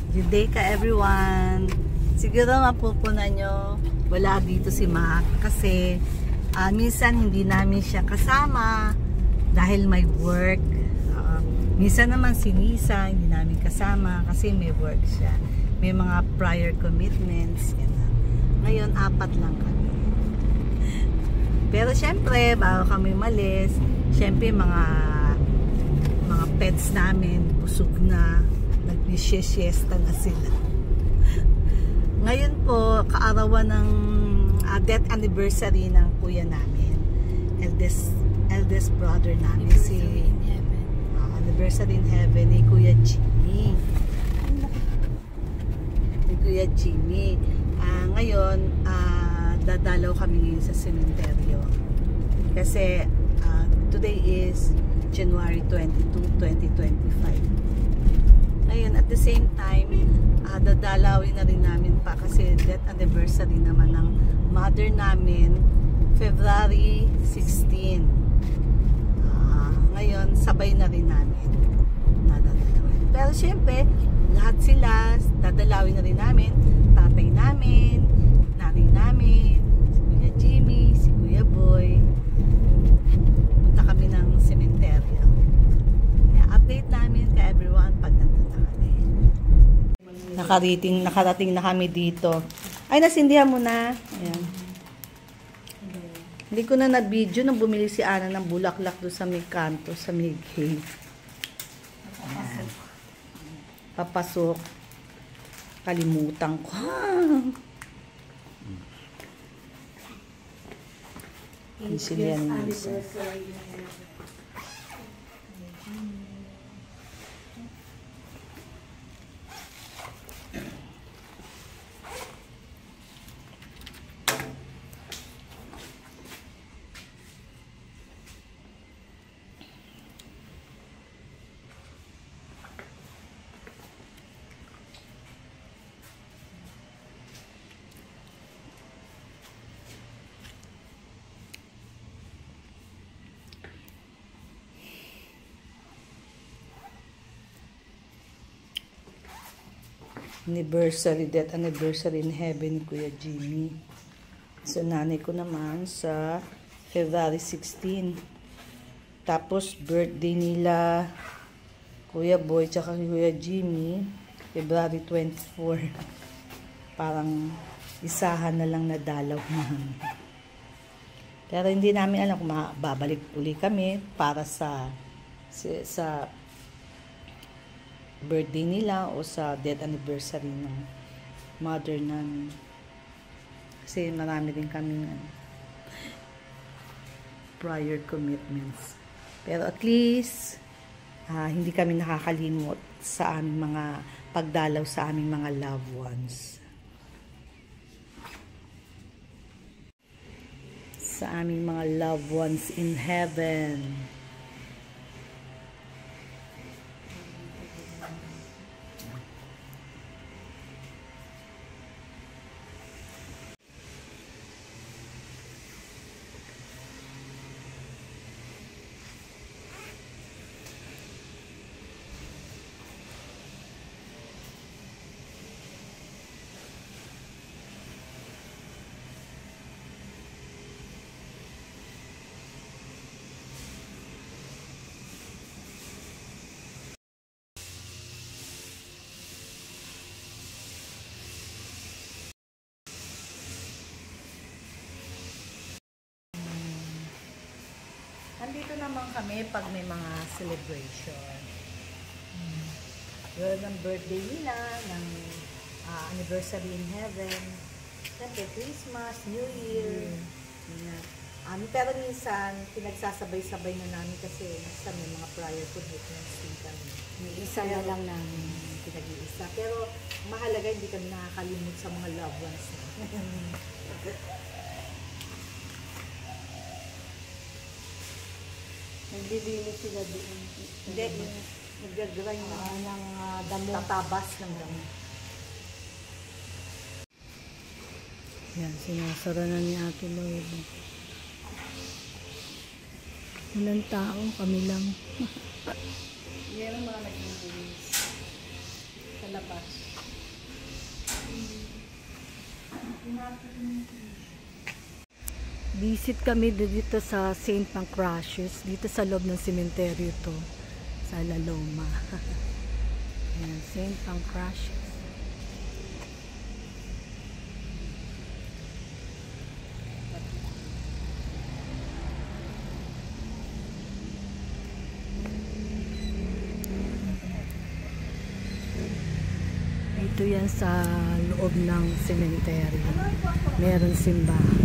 Good day ka everyone. Siguro mapupunan nyo, wala dito si Mac kasi minsan hindi namin siya kasama dahil may work. Minsan naman si Nisa hindi namin kasama kasi may work siya. May mga prior commitments. Ganun. Ngayon, 4 lang kami. Pero syempre, bago kami malis, syempre mga pets namin busog na, nag-siesta na sila. Ngayon po, kaarawan ng death anniversary ng kuya namin, eldest brother namin, si anniversary in heaven ni Kuya Jimmy. Ngayon, dadalaw kami ngayon sa sementeryo kasi today is January 22, 2025. Ngayon, at the same time, dadalawin na rin namin pa kasi death anniversary naman ng mother namin, February 16. Ngayon, sabay na rin namin nadadalawin. Pero syempre, lahat sila, dadalawin na rin namin, tatay namin, nanay namin, si Kuya Jimmy, si Kuya Boy. Punta kami ng sementeryo. Update namin kay everyone pag nandun na kami. Nakarating na kami dito. Ay, nasindihan mo na. Ayan. Hindi ko na nag-video nung bumili si Ana ng bulaklak doon sa may kanto, sa may gate. Papasok. Kalimutan ko. Silian Nisa. Death anniversary in heaven ni Kuya Jimmy. Sa nanay ko naman sa February 16. Tapos birthday nila Kuya Boy tsaka Kuya Jimmy February 24. Parang isahan na lang na dalaw namin. Pero hindi namin alam kung babalik uli kami para sa birthday nila o sa death anniversary ng mother namin. Kasi marami din kami prior commitments. Pero at least hindi kami nakakalimot sa aming mga pagdalaw sa aming mga loved ones. Sa aming mga loved ones in heaven. Andito naman kami pag may mga celebration. Yun ang birthday nila, ng anniversary in heaven. Siyempre, Christmas, New Year. Pero minsan, pinagsasabay-sabay na namin kasi sa may mga prior commitments din kami. Isa na lang namin pinag-iisa. Pero mahalaga, hindi kami nakakalimot sa mga loved ones na. Nagbibili sila doon. Hindi, nag-grind ng damo. Tatabas ng damo. Yan, sinasara na ni Ate Lola. Walang tao, kami lang. Yan ang mga nag-release sa labas. Visit kami dito sa St. Pancratius, dito sa loob ng sementeryo to, sa La Loma. Ayan, St. Pancratius. Ito yan sa loob ng sementeryo. Meron simbahan.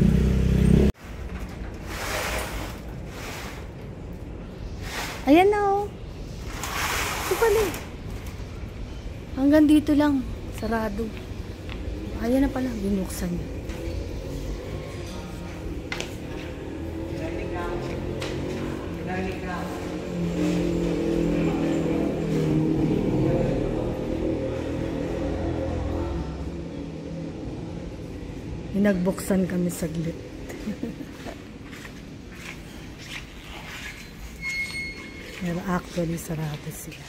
Ayan na oh. Ito pala eh. Hanggang dito lang. Sarado. Ayan na pala. Binuksan niya. Nagbuksan kami saglit. Pero actually sarado sila.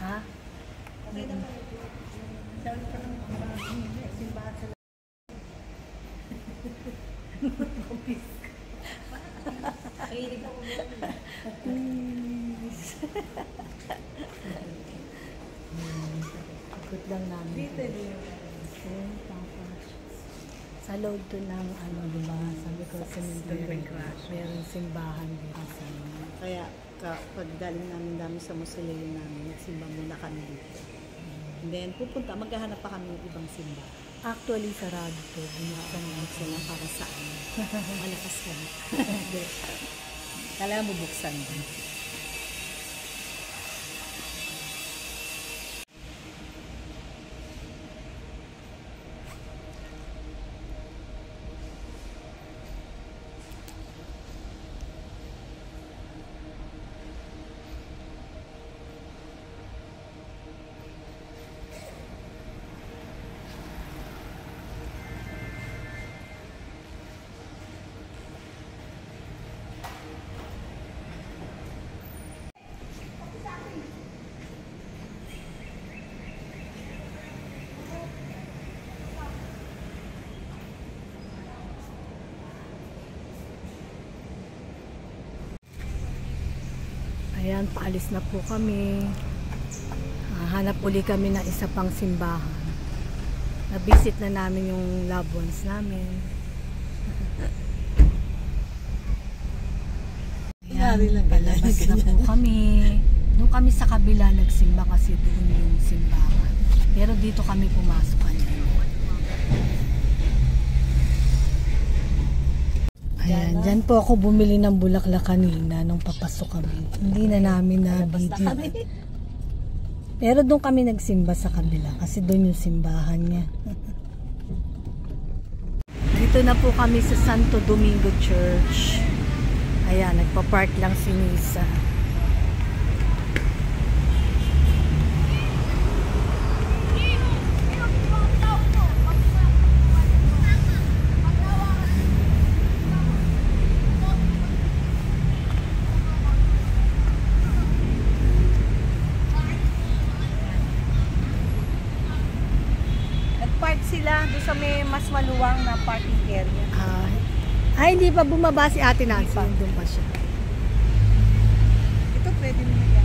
Ha? Ikot lang namin. Sa loob to ng ano, diba? Sabi ko, cemetery. Meron simbahan dito sa Kaya pag galing namin dami sa museo namin, nagsimba muna kami dito. And then pupunta, maghahanap pa kami ng ibang simba. Actually, sarado to. Binuksan Ang sila para saan? Malakas kami. Kailangan bubuksan din. Ayan, paalis na po kami. Hanap uli kami ng isa pang simbahan. Na-visit na namin yung loved ones namin. Ayan, palabas na po kami. Doon kami sa kabila nagsimba kasi doon yung simbahan. Pero dito kami pumasok kanina. Ayan, dyan po ako bumili ng bulaklak kanina nung papasok kami. Hindi na namin na video. Pero doon kami nagsimba sa kabila kasi doon yung simbahan niya. Dito na po kami sa Santo Domingo Church. Ayan, nagpa-park lang si Nisa. Sila doon sa may mas maluwang na parking area. Ay, hindi pa bumaba si Ate Nancy. Doon pa siya. Ito pwede mo yan.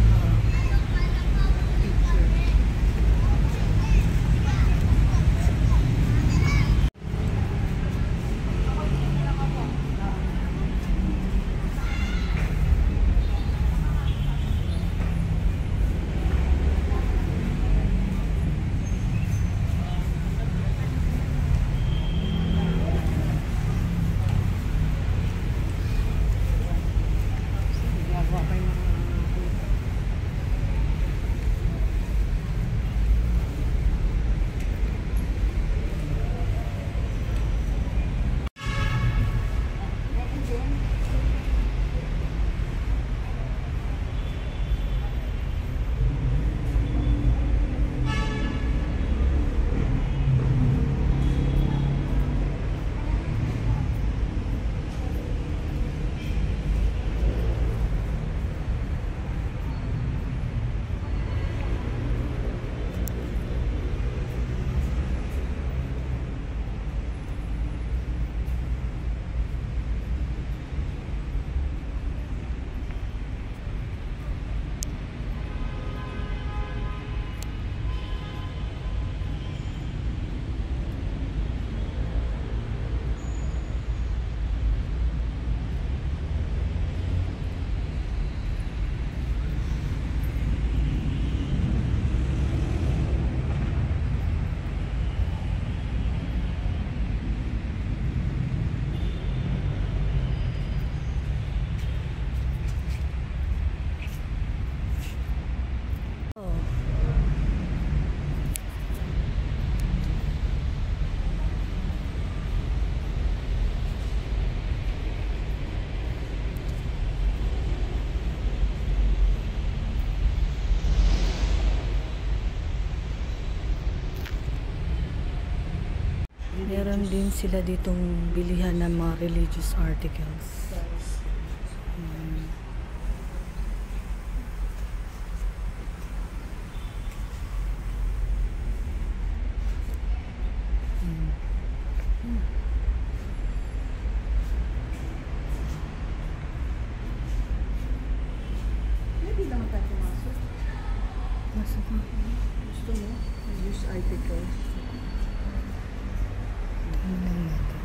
Meron din sila ditong bilihan ng mga religious articles. Pwede naman tayo pumasok. Masok ka. Gusto mo? Use articles. Ano lang natin.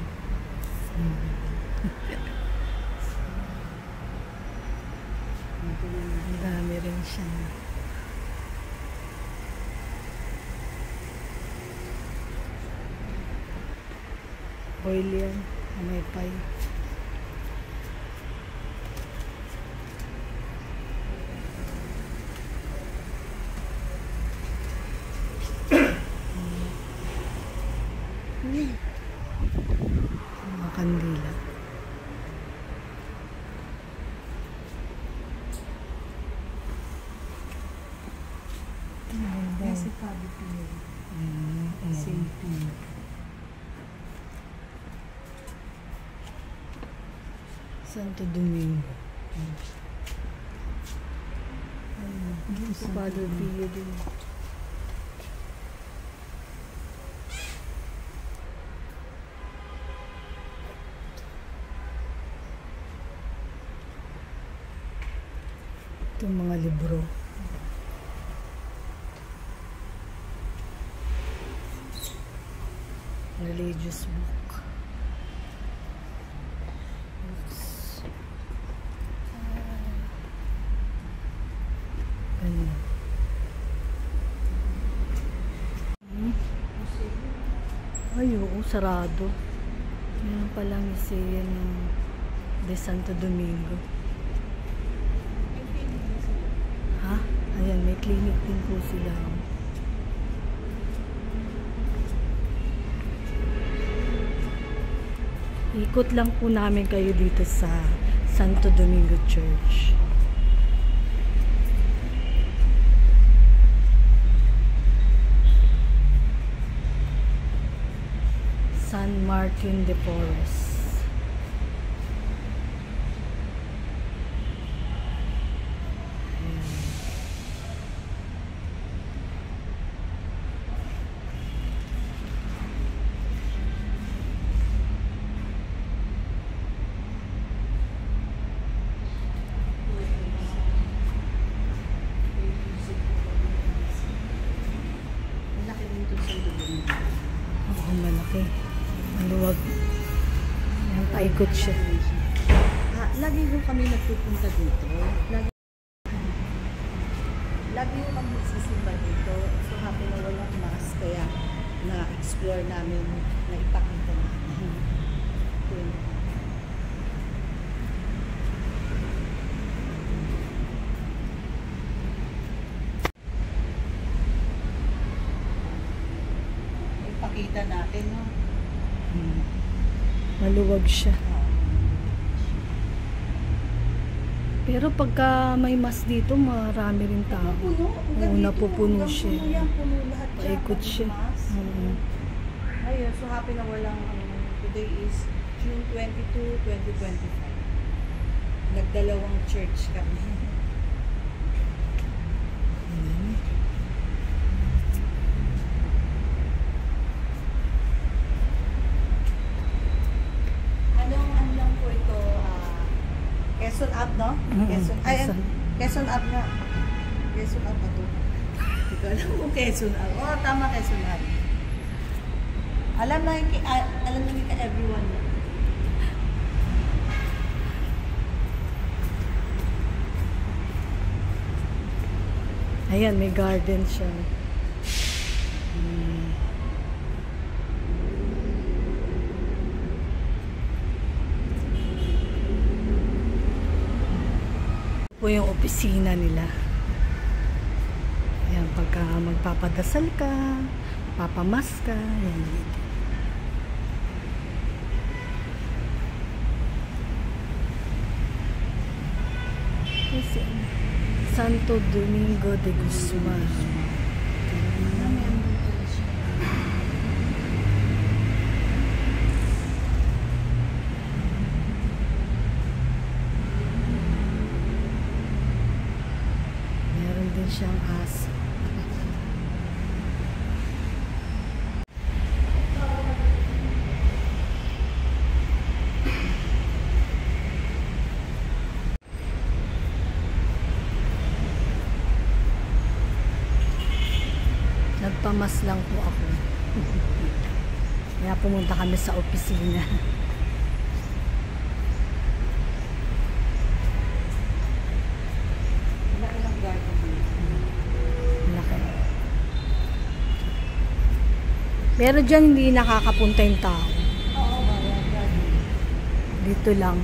Ang dami rin siya. Oil yan. May pay. Mga kandila. Kasi Padre Pio. Saint Pio. Santo Domingo. Sa Padre Pio din. Itong mga libro. Religious book. Books. Ganyan. Ay, oo, sarado. Meron palang museum ng de Santo Domingo. Ha? Ayan, may clinic din po sila. Ikot lang po namin kayo dito sa Santo Domingo Church. San Martin de Porres. Malaki din ito sa Domingo. Oo, malaki. Maluwag. Ayan, paikot siya. Lagi ko kami nagpupunta dito. Lagi ko kami nagsisimba dito. So happy na walang mask. Kaya na-explore namin, na ipakita namin. Ipakita natin, no? Maluwag siya. Pero pagka may mas dito, marami rin tao. Puno. Oo, napupuno siya. Puno yan, puno lahat yan. Paikot siya. Oo. Ayun, so happy na walang, today is June 22, 2025. Nagdalawang church kami. Ano lang po ito, Quezon Up, no? Quezon, Quezon Up nga. Quezon Up ba ito? Hindi ko alam kung Quezon Up. Oo, tama, Quezon Up. Alam na ka everyone. Ayan, may garden siya. Po yung opisina nila. Ayan, pagka magpapadasal ka, papamas ka, yan dito. Kasi, Santo Domingo de Guzman. Nagmamamas lang po ako. Kaya pumunta kami sa opisina. Laki. Pero dyan hindi nakakapunta yung tao. Dito lang.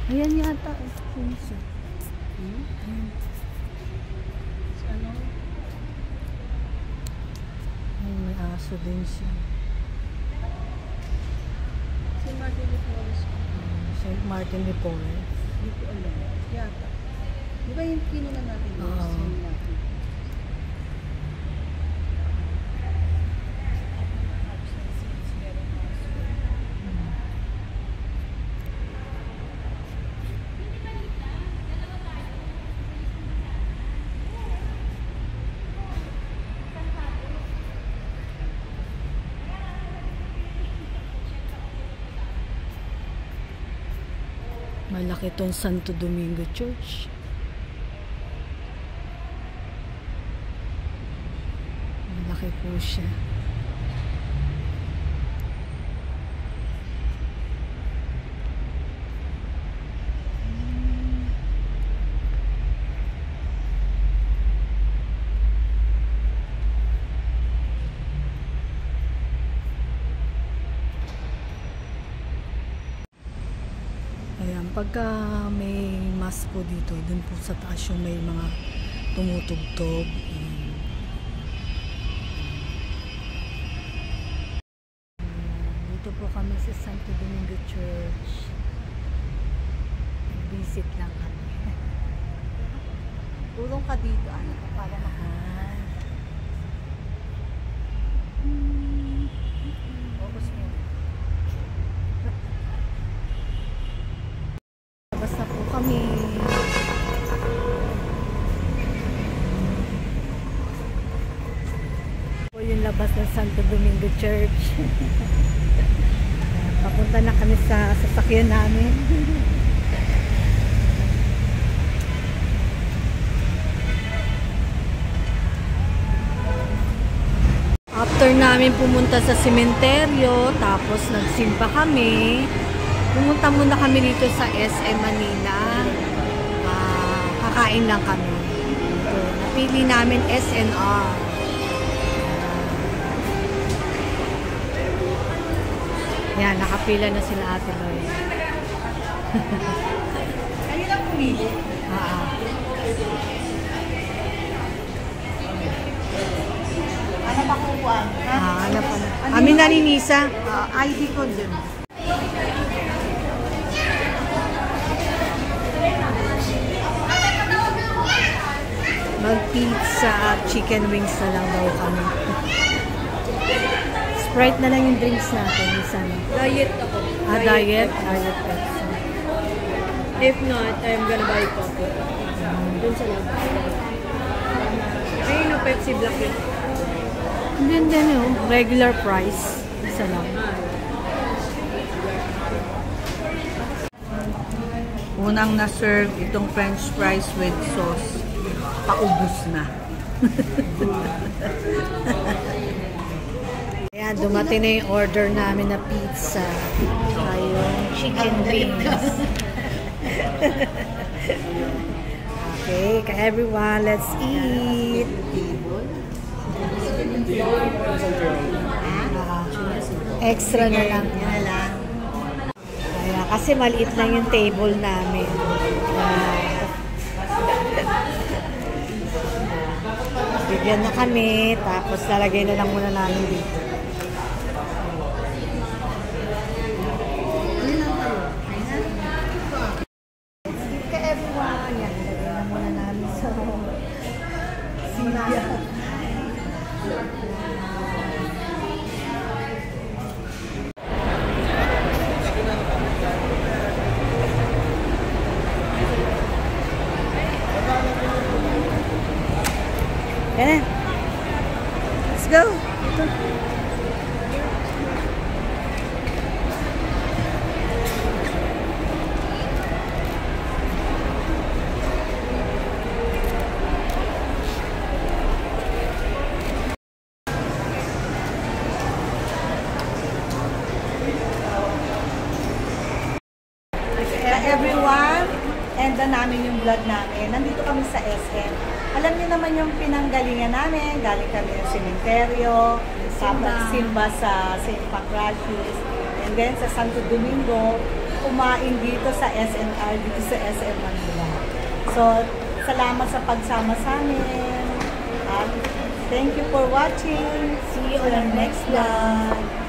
Ayan yata. Ayan. Ay, may aso din siya. St. Martin de Porres. St. Martin de Porres. Hindi ko alam. Yata. Di ba yung kinunan natin? Oo. St. Martin. Malaki tong Santo Domingo Church. Malaki po siya. Ayan, pagka may mass po dito, dun po sa taas yung may mga tumutugtog. Dito po kami sa Santo Domingo Church. Visit lang kami. Tulong ka dito, ano, para focus mo. Basta po kami. Po yung labas ng Santo Domingo Church. Papunta na kami sa sasakyan namin. After namin pumunta sa sementeryo, tapos nagsimba kami. Pumunta muna kami dito sa SM Manila. Kakain lang kami. Ito, napili namin SNR. Yan, nakapila na sila Ate Loy. Kayo lang pumili? Ano ba kukuha? Ano pa na? Amin na ni Nisa. ID ko dun. Mag-pizza at chicken wings na lang daw kami. Sprite na lang yung drinks natin. Isa na. Diet ako. Diet? Diet Pepsi. If not, I'm gonna buy coffee. Dun sa labas. Ayun o, Pepsi Black yun. Hindi yun. Regular price. Isa lang. Unang na-serve itong french fries with sauce. Paubos na. Ayan, dumating na yung order namin na pizza. Ayun, chicken wings. Okay, everyone, let's eat. Extra na lang. Kaya, kasi maliit lang yung table namin. Bigyan na kami, tapos lalagay na lang muna namin dito. Ka everyone. Yan, lagay na muna namin sa siya. Yan na. Let's go. Ito. Everyone, enda namin yung vlog namin. Nandito kami sa SM. Alam niyo naman yung pinanggalingan namin. Galing kami ng sementeryo, simba sa St. Pancratius, and then sa Santo Domingo, kumain dito sa SNR, dito sa SM Manila. So, salamat sa pagsama sa amin. At thank you for watching. See you on our next vlog.